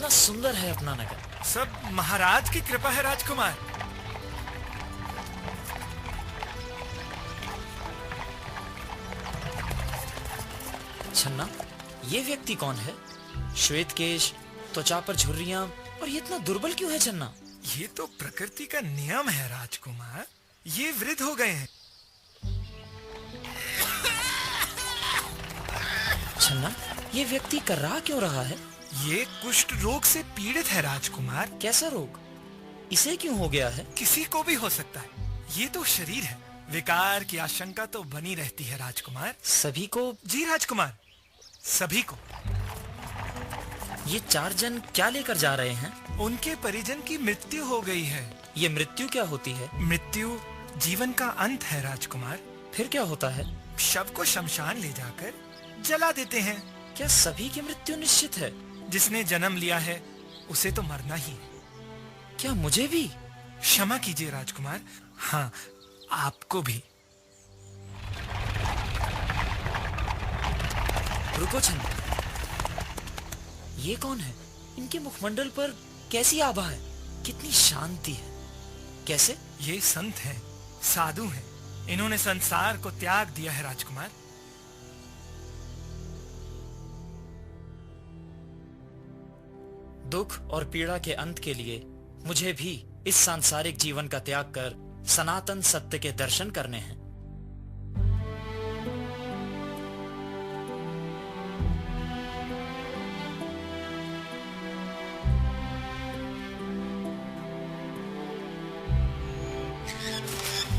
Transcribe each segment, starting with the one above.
कितना सुंदर है अपना नगर। सब महाराज की कृपा है राजकुमार। छन्ना, ये व्यक्ति कौन है? श्वेत केश, त्वचा पर झुर्रियां, और ये इतना दुर्बल क्यों है छन्ना? ये तो प्रकृति का नियम है राजकुमार। ये वृद्ध हो गए हैं। छन्ना, ये व्यक्ति कर्रा क्यों रहा है? ये कुष्ठ रोग से पीड़ित है राजकुमार। कैसा रोग? इसे क्यों हो गया है? किसी को भी हो सकता है। ये तो शरीर है, विकार की आशंका तो बनी रहती है राजकुमार। सभी को? जी राजकुमार, सभी को। ये 4 जन क्या लेकर जा रहे हैं? उनके परिजन की मृत्यु हो गई है। ये मृत्यु क्या होती है? मृत्यु जीवन का अंत है राजकुमार। फिर क्या होता है? शव को शमशान ले जाकर जला देते हैं। क्या सभी की मृत्यु निश्चित है? जिसने जन्म लिया है उसे तो मरना ही है। क्या मुझे भी? क्षमा कीजिए राजकुमार, हाँ, आपको भी। रुको छन्ना, ये कौन है? इनके मुखमंडल पर कैसी आभा है, कितनी शांति है। कैसे? ये संत हैं, साधु हैं। इन्होंने संसार को त्याग दिया है राजकुमार। दुख और पीड़ा के अंत के लिए मुझे भी इस सांसारिक जीवन का त्याग कर सनातन सत्य के दर्शन करने हैं।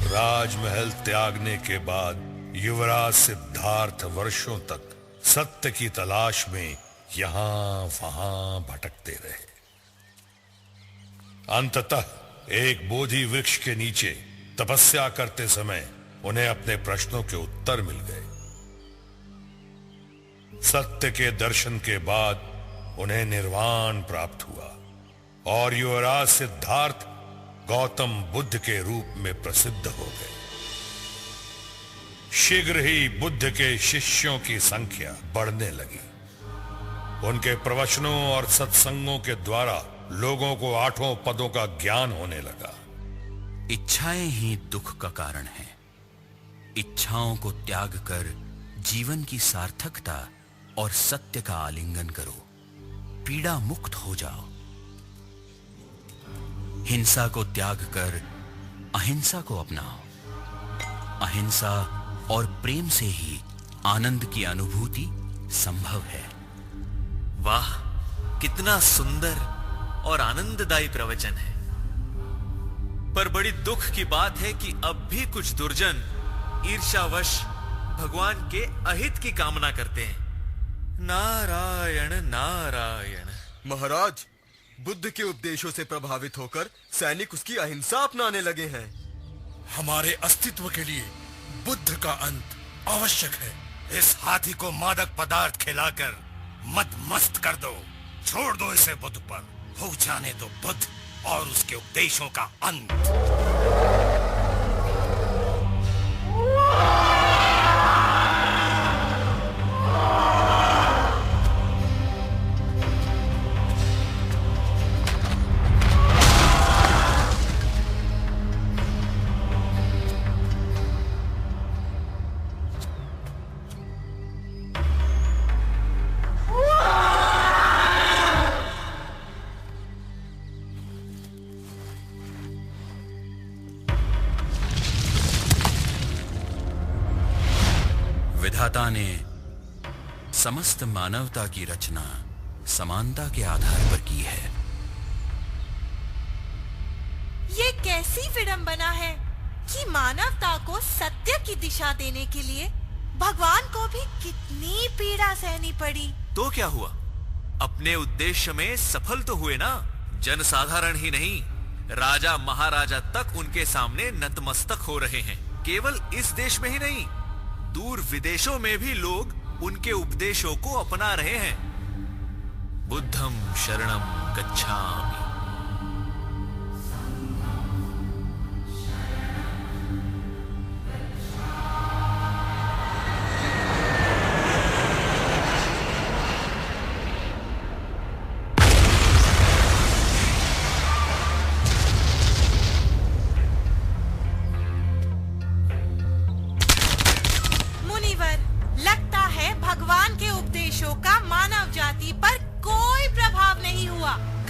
राजमहल त्यागने के बाद युवराज सिद्धार्थ वर्षों तक सत्य की तलाश में यहां वहां भटकते रहे। अंततः एक बोधि वृक्ष के नीचे तपस्या करते समय उन्हें अपने प्रश्नों के उत्तर मिल गए। सत्य के दर्शन के बाद उन्हें निर्वाण प्राप्त हुआ और युवराज सिद्धार्थ गौतम बुद्ध के रूप में प्रसिद्ध हो गए। शीघ्र ही बुद्ध के शिष्यों की संख्या बढ़ने लगी। उनके प्रवचनों और सत्संगों के द्वारा लोगों को 8 पदों का ज्ञान होने लगा। इच्छाएं ही दुख का कारण है। इच्छाओं को त्याग कर जीवन की सार्थकता और सत्य का आलिंगन करो, पीड़ा मुक्त हो जाओ। हिंसा को त्याग कर अहिंसा को अपनाओ। अहिंसा और प्रेम से ही आनंद की अनुभूति संभव है। वाह, कितना सुंदर और आनंददायी प्रवचन है। पर बड़ी दुख की बात है कि अब भी कुछ दुर्जन ईर्ष्यावश भगवान के अहित की कामना करते हैं। नारायण नारायण। महाराज, बुद्ध के उपदेशों से प्रभावित होकर सैनिक उसकी अहिंसा अपनाने लगे हैं। हमारे अस्तित्व के लिए बुद्ध का अंत आवश्यक है। इस हाथी को मादक पदार्थ खिलाकर मदमस्त कर दो। छोड़ दो इसे बुद्ध पर। हो जाने दो बुद्ध और उसके उपदेशों का अंत। विधाता ने समस्त मानवता की रचना समानता के आधार पर की है। ये कैसी विडंबना है कि मानवता को सत्य की दिशा देने के लिए भगवान को भी कितनी पीड़ा सहनी पड़ी। तो क्या हुआ? अपने उद्देश्य में सफल तो हुए ना। जनसाधारण ही नहीं, राजा महाराजा तक उनके सामने नतमस्तक हो रहे हैं। केवल इस देश में ही नहीं, दूर विदेशों में भी लोग उनके उपदेशों को अपना रहे हैं। बुद्धं शरणं गच्छामि।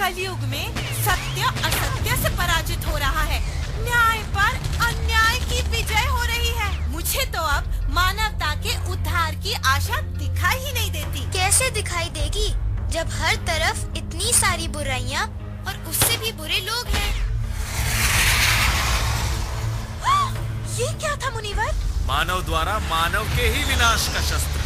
कलयुग में सत्य असत्य से पराजित हो रहा है, न्याय पर अन्याय की विजय हो रही है। मुझे तो अब मानवता के उद्धार की आशा दिखाई ही नहीं देती। कैसे दिखाई देगी जब हर तरफ इतनी सारी बुराइयां और उससे भी बुरे लोग हैं। ये क्या था मुनिवर? मानव द्वारा मानव के ही विनाश का शस्त्र।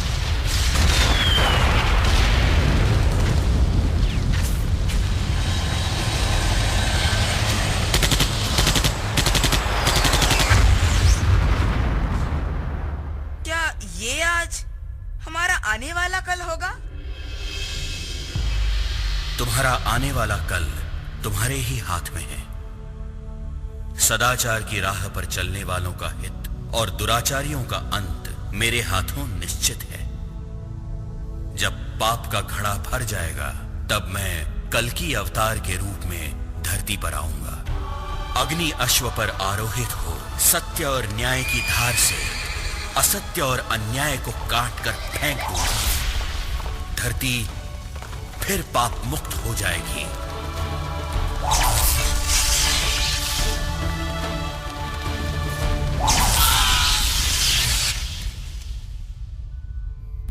क्या ये आज हमारा आने वाला कल होगा? तुम्हारा आने वाला कल तुम्हारे ही हाथ में है। सदाचार की राह पर चलने वालों का हित और दुराचारियों का अंत मेरे हाथों निश्चित है। जब पाप का घड़ा भर जाएगा तब मैं कल की अवतार के रूप में धरती पर आऊंगा। अग्नि अश्व पर आरोहित हो सत्य और न्याय की धार से असत्य और अन्याय को काट कर फेंक दूंगा। धरती फिर पाप मुक्त हो जाएगी।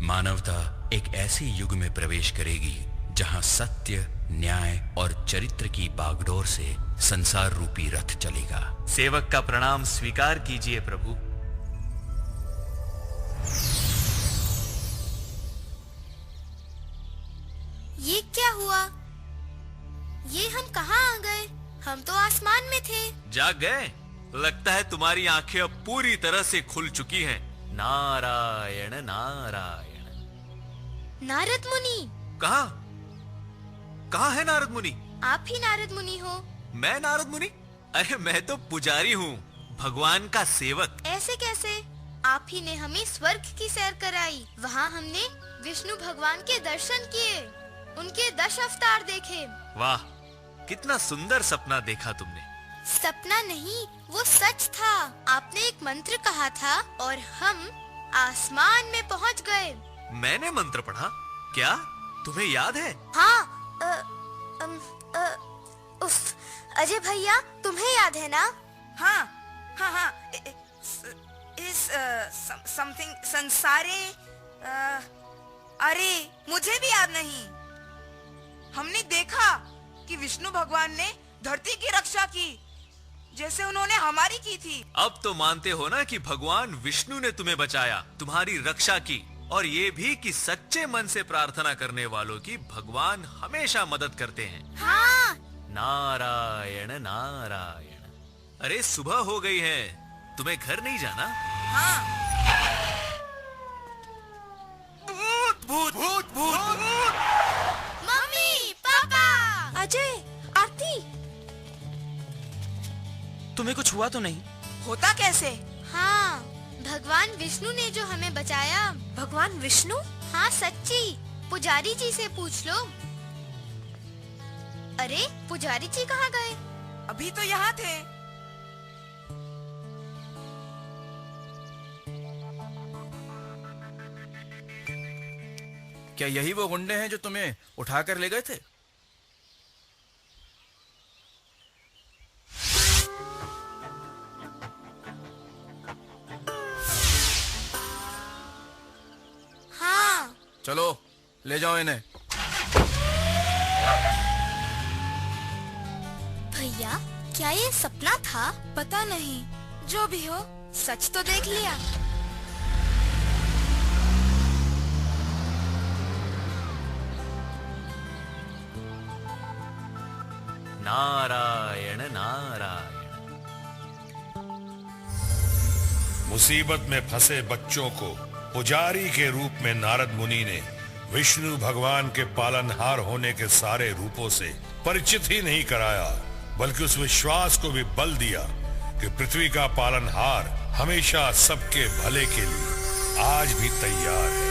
मानवता एक ऐसे युग में प्रवेश करेगी जहां सत्य, न्याय और चरित्र की बागडोर से संसार रूपी रथ चलेगा। सेवक का प्रणाम स्वीकार कीजिए प्रभु। ये क्या हुआ? ये हम कहाँ आ गए? हम तो आसमान में थे। जाग गए? लगता है तुम्हारी आंखें अब पूरी तरह से खुल चुकी हैं। नारायण नारायण। नारद मुनि। कहाँ है नारद मुनि? आप ही नारद मुनि हो। मैं नारद मुनि? अरे मैं तो पुजारी हूँ, भगवान का सेवक। ऐसे कैसे? आप ही ने हमें स्वर्ग की सैर कराई। वहाँ हमने विष्णु भगवान के दर्शन किए, उनके 10 अवतार देखे। वाह, कितना सुंदर सपना देखा तुमने। सपना नहीं, वो सच था। आपने एक मंत्र कहा था और हम आसमान में पहुँच गए। मैंने मंत्र पढ़ा? क्या तुम्हें याद है? हाँ, अजय भैया, तुम्हें याद है ना? हाँ, इस समथिंग संसारे। अरे मुझे भी याद नहीं। हमने देखा कि विष्णु भगवान ने धरती की रक्षा की जैसे उन्होंने हमारी की थी। अब तो मानते हो ना कि भगवान विष्णु ने तुम्हें बचाया, तुम्हारी रक्षा की, और ये भी कि सच्चे मन से प्रार्थना करने वालों की भगवान हमेशा मदद करते हैं। हाँ। नारायण नारायण। अरे सुबह हो गई है, तुम्हें घर नहीं जाना? हाँ। भूत भूत भूत। मम्मी, पापा, अजय, आरती, तुम्हें कुछ हुआ तो नहीं? होता कैसे? हाँ, भगवान विष्णु ने जो हमें बचाया। भगवान विष्णु? हाँ सच्ची, पुजारी जी से पूछ लो। अरे पुजारी जी कहाँ गए? अभी तो यहाँ थे। क्या यही वो गुंडे हैं जो तुम्हें उठाकर ले गए थे? हाँ। चलो ले जाओ इन्हें। भैया, क्या ये सपना था? पता नहीं, जो भी हो सच तो देख लिया। नारायण नारायण। मुसीबत में फंसे बच्चों को पुजारी के रूप में नारद मुनि ने विष्णु भगवान के पालनहार होने के सारे रूपों से परिचित ही नहीं कराया, बल्कि उस विश्वास को भी बल दिया कि पृथ्वी का पालनहार हमेशा सबके भले के लिए आज भी तैयार है।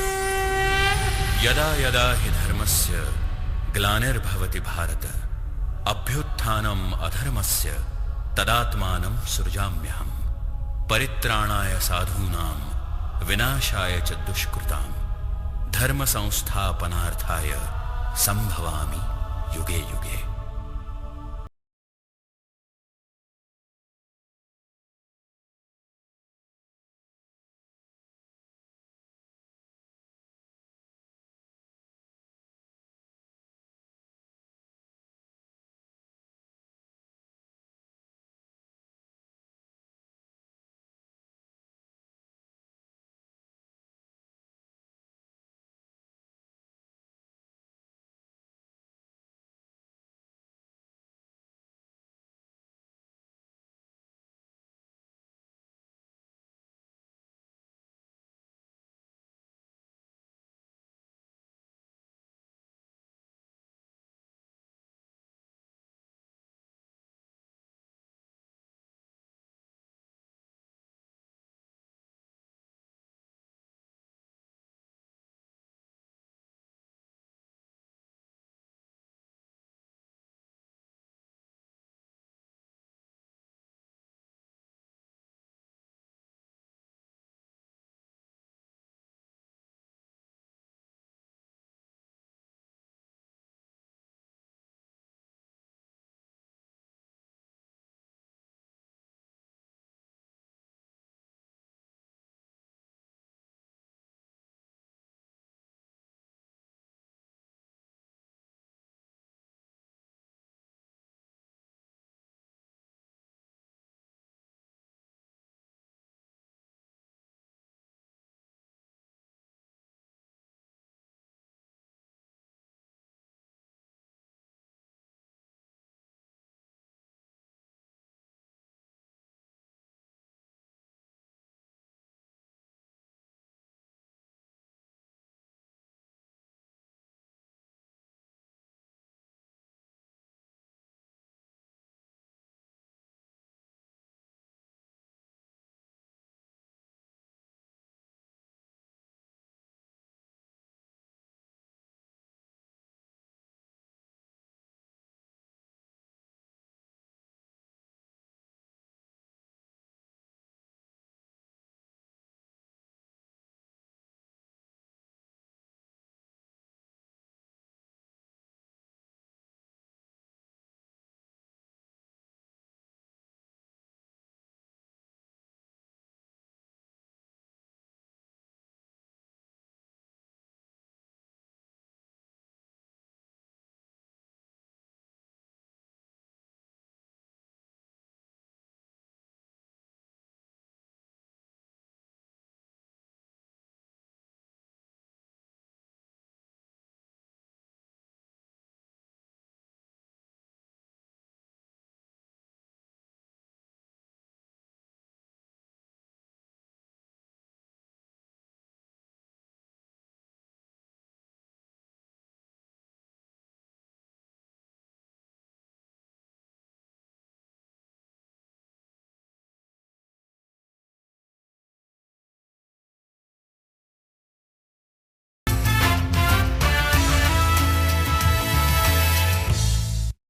यदा यदा हि धर्मस्य ग्लानिर्भवति भारत अभ्युत्थानम अधर्मस्य तदात्मानं सृजाम्यहम् परित्राणाय साधूनां विनाशाय च दुष्कृतां धर्म संस्थापनार्थाय संभवामि युगे युगे।